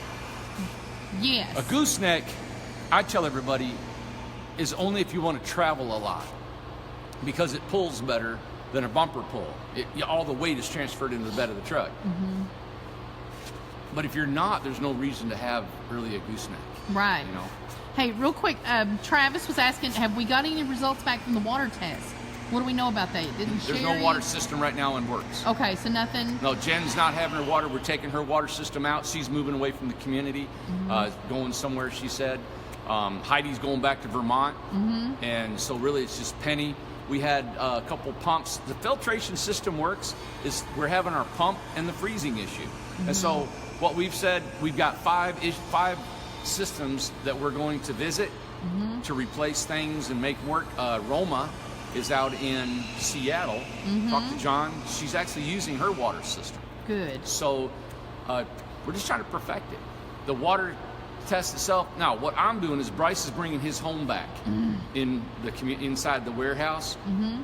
Yes. A gooseneck, I tell everybody, is only if you want to travel a lot, because it pulls better than a bumper pull. All the weight is transferred into the bed of the truck. But if you're not, there's no reason to have really a gooseneck. Right. You know. Hey, real quick, Travis was asking, have we got any results back from the water test? What do we know about that? Didn't There's Sherry- no water system right now in works. Okay, so nothing. No, Jen's not having her water. We're taking her water system out. She's moving away from the community, going somewhere, she said. Heidi's going back to Vermont. And so really it's just Penny. We had a couple pumps. The filtration system works. We're having our pump and the freezing issue. And so what we've said, we've got five systems that we're going to visit to replace things and make work. Roma is out in Seattle. Talk to John. She's actually using her water system. Good. So we're just trying to perfect it. The water test itself. Now, what I'm doing is Bryce is bringing his home back in the inside the warehouse,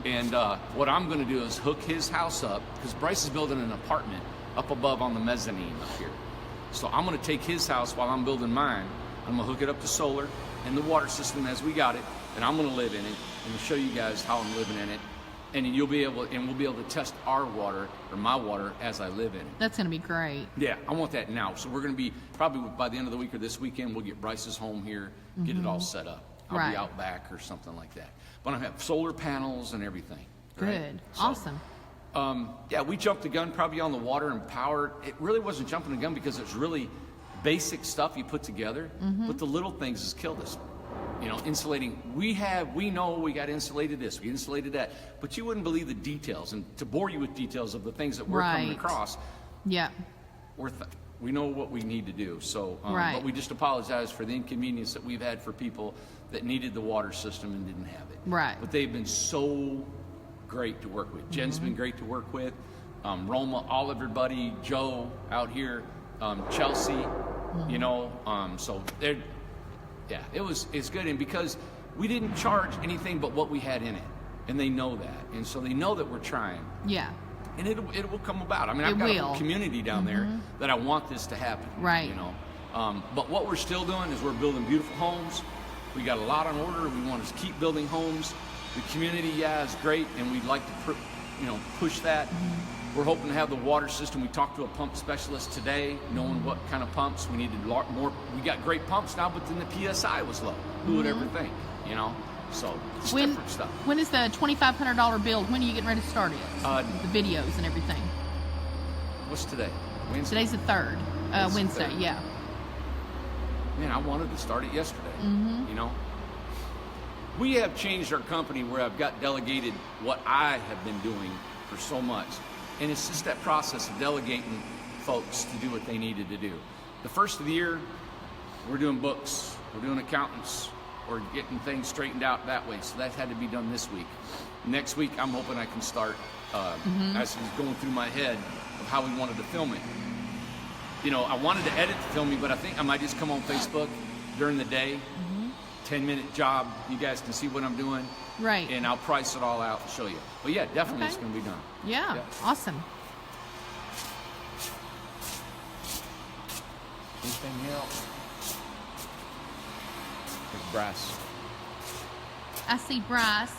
and what I'm going to do is hook his house up, because Bryce is building an apartment up above on the mezzanine up here. So I'm going to take his house while I'm building mine. I'm going to hook it up to solar and the water system as we got it, and I'm going to live in it and show you guys how I'm living in it. And you'll be able, and we'll be able to test our water, or my water, as I live in it. That's going to be great. Yeah, I want that now. So we're going to be, probably by the end of the week or this weekend, we'll get Bryce's home here, get it all set up. I'll Right. be out back or something like that. But I have solar panels and everything. Good. right? So, Awesome. Yeah, we jumped the gun probably on the water and power. It really wasn't jumping the gun because it's really basic stuff you put together, but the little things has killed us. You know, insulating. We know we got insulated this, we insulated that, but you wouldn't believe the details. And to bore you with details of the things that we're coming Right. across, Yeah. we know what we need to do. So, Right. but we just apologize for the inconvenience that we've had for people that needed the water system and didn't have it. Right. But they've been so great to work with. Jen's been great to work with. Roma, everybody, Joe out here, Chelsea, you know, so they're, yeah, it's good. And because we didn't charge anything but what we had in it, and they know that. And so they know that we're trying. Yeah. And it will come about. I mean, It I've got a will. whole community down there that I want this to happen. Right. You know, but what we're still doing is we're building beautiful homes. We got a lot on order. We want to keep building homes. The community, is great, and we'd like to, push that. We're hoping to have the water system. We talked to a pump specialist today, knowing what kind of pumps we needed. More. We got great pumps now, but then the PSI was low. Who would ever think? You know. So it's different stuff. When is the $2,500 build? When are you getting ready to start it? The videos and everything. What's today? Wednesday. Today's the 3rd. Wednesday, yeah. Man, I wanted to start it yesterday. Mm-hmm. You know, we have changed our company where I've got delegated what I have been doing for so much, and it's just that process of delegating folks to do what they needed to do. The first of the year, we're doing books, we're doing accountants, we're getting things straightened out that way. So that had to be done this week. Next week, I'm hoping I can start as it's going through my head of how we wanted to film it. You know, I wanted to edit the filming, but I think I might just come on Facebook during the day, 10-minute job. You guys can see what I'm doing. Right. And I'll price it all out and show you. But yeah, definitely it's going to be done. Yeah, Yeah. awesome. Anything else? There's brass. I see Bryce.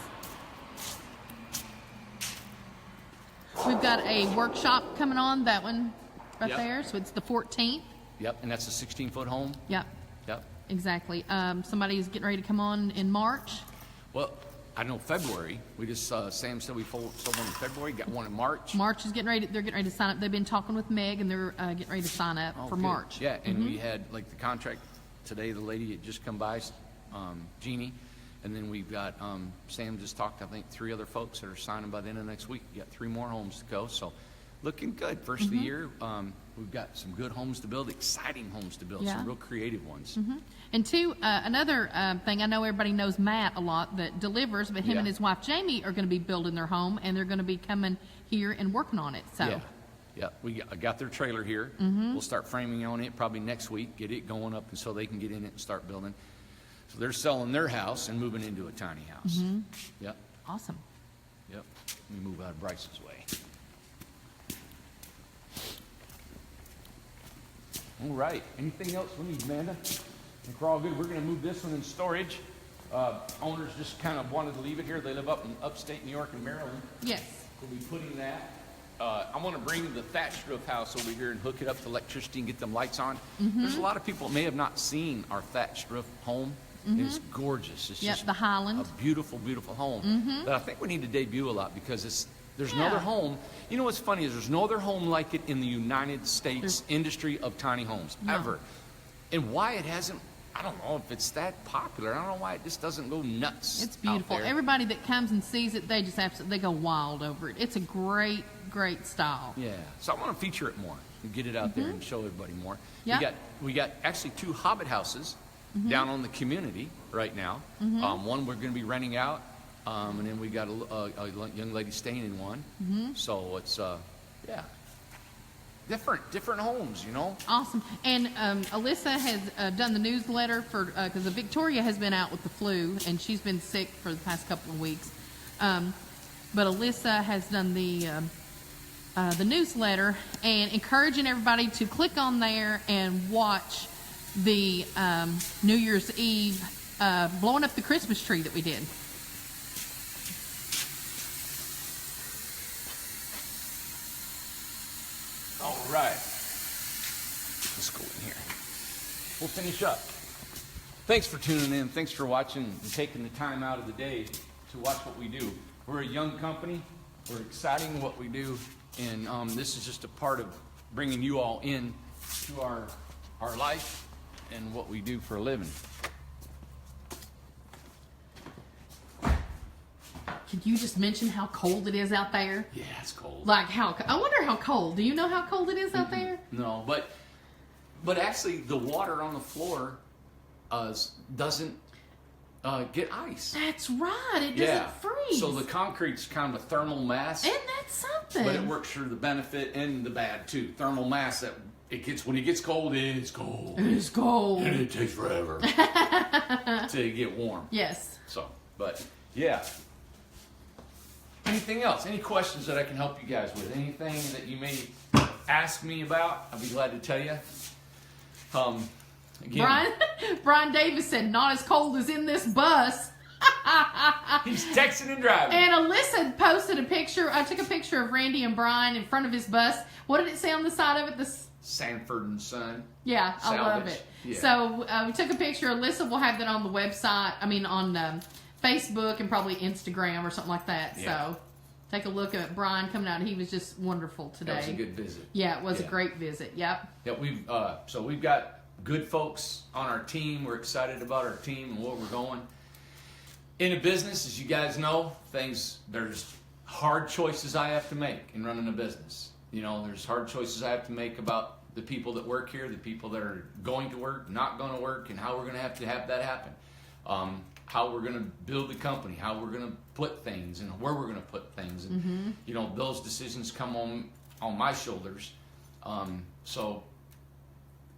We've got a workshop coming on, that one right Yep. there. So it's the 14th. Yep, and that's a 16-foot home. Yep, Yep. exactly. Somebody's getting ready to come on in March. Well, I know February. We just Sam said we sold one in February. Got one in March. March is getting ready. They're getting ready to sign up. They've been talking with Meg, and they're getting ready to sign up Oh, for good. March. Yeah, and we had like the contract today. The lady had just come by, Jeannie, and then we've got Sam just talked. I think 3 other folks that are signing by the end of next week. We got 3 more homes to go. So looking good. First of the year. We've got some good homes to build, exciting homes to build, Yeah. some real creative ones. And two, another thing, I know everybody knows Matt a lot that delivers, but him Yeah. and his wife Jamie are going to be building their home, and they're going to be coming here and working on it. So Yeah, I got their trailer here. We'll start framing on it probably next week, get it going up so they can get in it and start building. So they're selling their house and moving into a tiny house. Yep, awesome. yep. Let me move out of Bryce's way. All right, anything else we need, Amanda? I think we're all good. We're gonna move this one in storage. Owners just kind of wanted to leave it here. They live up in upstate New York and Maryland. Yes. We'll be putting that. I want to bring the thatched roof house over here and hook it up to electricity and get them lights on. There's a lot of people that may have not seen our thatched roof home. It's gorgeous. It's Yep, just the Highland. a beautiful, beautiful home. But I think we need to debut a lot because there's no Yeah. other home. You know what's funny is there's no other home like it in the United States industry of tiny homes ever. And why it hasn't, I don't know if it's that popular. I don't know why it just doesn't go nuts. It's beautiful. out there. Everybody that comes and sees it, they just absolutely, they go wild over it. It's a great, great style. Yeah, so I want to feature it more and get it out there and show everybody more. Yeah. We got actually 2 Hobbit houses down on the community right now. One we're going to be renting out, and then we got a young lady staying in one. So it's yeah, different homes, you know. Awesome. And Alyssa has done the newsletter for because Victoria has been out with the flu and she's been sick for the past couple of weeks. But Alyssa has done the newsletter and encouraging everybody to click on there and watch the New Year's Eve blowing up the Christmas tree that we did. All right, let's go in here. We'll finish up. Thanks for tuning in. Thanks for watching and taking the time out of the day to watch what we do. We're a young company. We're exciting in what we do, and this is just a part of bringing you all in to our life and what we do for a living. Can you just mention how cold it is out there? Yeah, it's cold. Like I wonder how cold. Do you know how cold it is out there? No, but actually the water on the floor doesn't get ice. That's right. It doesn't freeze. So the concrete's kind of a thermal mass. Isn't that something? But it works for the benefit and the bad too. Thermal mass that it gets when it gets cold, it's cold. It is cold. And it takes forever till you get warm. Yes. So, but yeah. Anything else? Any questions that I can help you guys with? Anything that you may ask me about? I'll be glad to tell you. Again, Brian Davis said, "Not as cold as in this bus." he's texting and driving. And Alyssa posted a picture. I took a picture of Randy and Brian in front of his bus. What did it say on the side of it? Sanford and Son. Yeah, I love Salvage. it. Yeah. So we took a picture. Alyssa will have that on the website. I mean, on Facebook and probably Instagram or something like that. Yeah. So take a look at Brian coming out. He was just wonderful today. That was a good visit. Yeah, it was a Yeah. great visit. Yep. Yeah, we've got good folks on our team. We're excited about our team and where we're going. In a business, as you guys know, there's hard choices I have to make in running a business. You know, there's hard choices I have to make about the people that work here, the people that are going to work, not going to work, and how we're going to have that happen. How we're going to build the company, how we're going to put things, and where we're going to put things. And, you know, those decisions come on my shoulders. So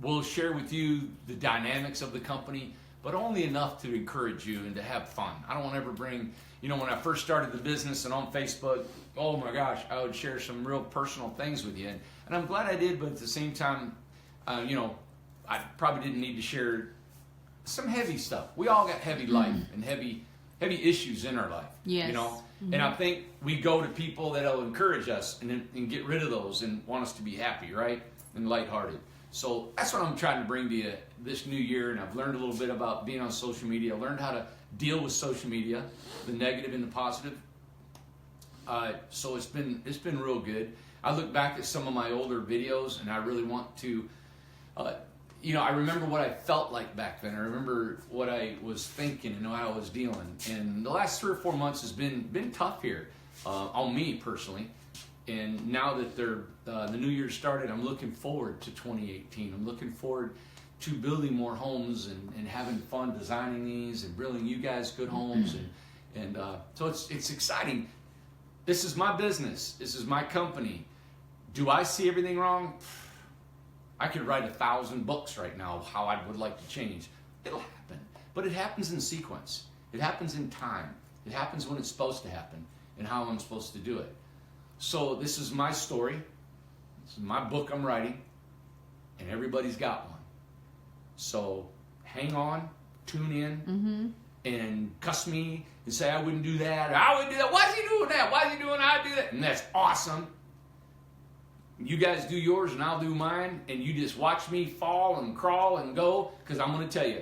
we'll share with you the dynamics of the company, but only enough to encourage you and to have fun. I don't want to ever bring, you know, when I first started the business and on Facebook, oh my gosh, I would share some real personal things with you. And I'm glad I did, but at the same time, you know, I probably didn't need to share some heavy stuff. We all got heavy life and heavy issues in our life. Yes. You know, and I think we go to people that'll encourage us and get rid of those and want us to be happy, right? And lighthearted. So that's what I'm trying to bring to you this new year. And I've learned a little bit about being on social media. I learned how to deal with social media, the negative and the positive. So it's been real good. I look back at some of my older videos and I really want to, you know, I remember what I felt like back then. I remember what I was thinking and how I was dealing. And the last 3 or 4 months has been tough here on me personally. And now that the new year started, I'm looking forward to 2018. I'm looking forward to building more homes and having fun designing these and building you guys good homes. And so it's exciting. This is my business. This is my company. Do I see everything wrong? I could write 1,000 books right now of how I would like to change. It'll happen. But it happens in sequence. It happens in time. It happens when it's supposed to happen and how I'm supposed to do it. So this is my story. This is my book I'm writing. And everybody's got one. So hang on, tune in, and cuss me and say I wouldn't do that. Or, I wouldn't do that. Why is he doing that? Why is he doing I do that? And that's awesome. You guys do yours and I'll do mine. And you just watch me fall and crawl and go. Because I'm going to tell you,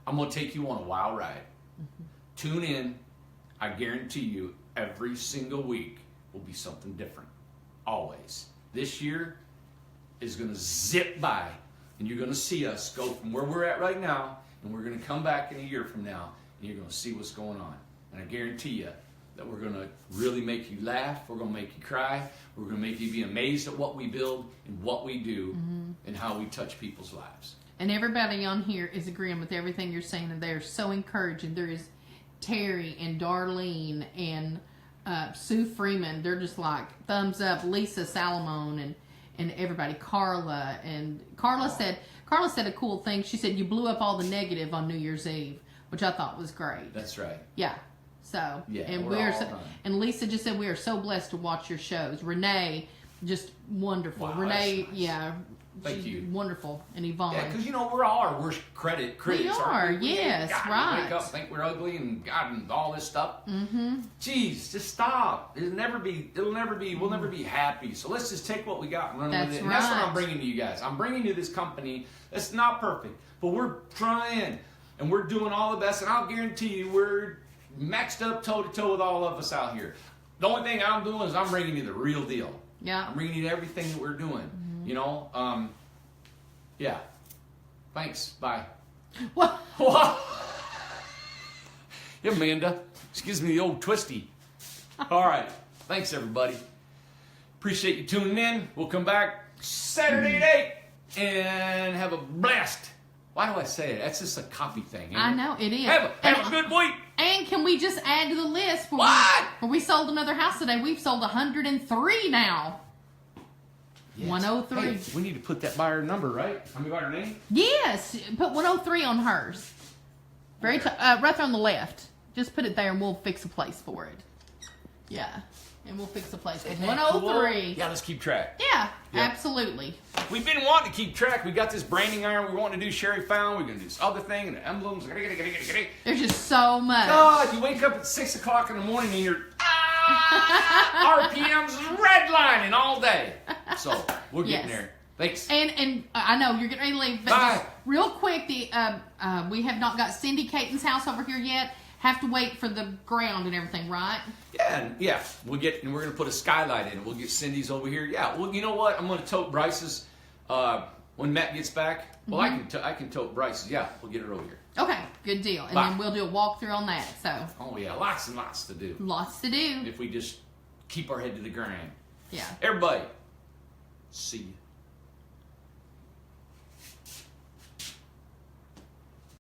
I'm going to take you on a wild ride. Tune in. I guarantee you every single week will be something different. Always. This year is going to zip by. And you're going to see us go from where we're at right now. And we're going to come back in a year from now. And you're going to see what's going on. And I guarantee you that we're going to really make you laugh. We're going to make you cry. We're going to make you be amazed at what we build and what we do and how we touch people's lives. And everybody on here is agreeing with everything you're saying, and they're so encouraging. There is Terry and Darlene and Sue Freeman. They're just like thumbs up. Lisa Salomon and everybody. Carla said a cool thing. She said you blew up all the negative on New Year's Eve, which I thought was great. That's right. Yeah. So Yeah, and we're all and Lisa just said we are so blessed to watch your shows. Renee, just wonderful. Wow, Renee, that's nice. yeah, Thank she's you. Wonderful. And Yvonne. Yeah, because you know we're all our worst critics. We are, aren't we? yes, God, right. We wake up, think we're ugly, and God, and all this stuff. Jeez, just stop. We'll never be happy. So let's just take what we got and run That's with it. And that's what right. I'm bringing to you guys. I'm bringing you this company that's not perfect, but we're trying and we're doing all the best. And I'll guarantee you, we're maxed up toe to toe with all of us out here. The only thing I'm doing is I'm bringing you the real deal. Yeah. I'm bringing you everything that we're doing. You know, yeah. Thanks. Bye. What? What? Yeah, Amanda. Excuse me, the old twisty. All right. Thanks, everybody. Appreciate you tuning in. We'll come back Saturday at 8 and have a blast. Why do I say it? That's just a copy thing. Ain't I it? know it is. Have a good week. And can we just add to the list? What? When we sold another house today, we've sold 103 now. Yes. 103. Hey, we need to put that by her number, right? I mean, by her name? Yes, put 103 on hers. Right there on the left. Just put it there and we'll fix a place for it. Yeah. And we'll fix a place for it. Isn't that 103. cool? Yeah, let's keep track. Yeah, Yeah. absolutely. We've been wanting to keep track. We got this branding iron. We want to do Sherry Found. We're going to do this other thing and the emblems. There's just so much. God, you wake up at 6 o'clock in the morning and you're RPM's redlining all day. So we're getting Yes. there. Thanks. And I know you're getting ready to leave, but Bye. just real quick, we have not got Cindy Caton's house over here yet. have to wait for the ground and everything, right? Yeah, we're gonna put a skylight in it. We'll get Cindy's over here. Yeah, well, you know what? I'm gonna tote Bryce's when Matt gets back. Well, I can tote Bryce's. Yeah, we'll get her over here. Okay, good deal. And Bye. then we'll do a walkthrough on that. So Oh yeah, lots and lots to do lots to do. if we just keep our head to the ground. Yeah. Everybody, see you.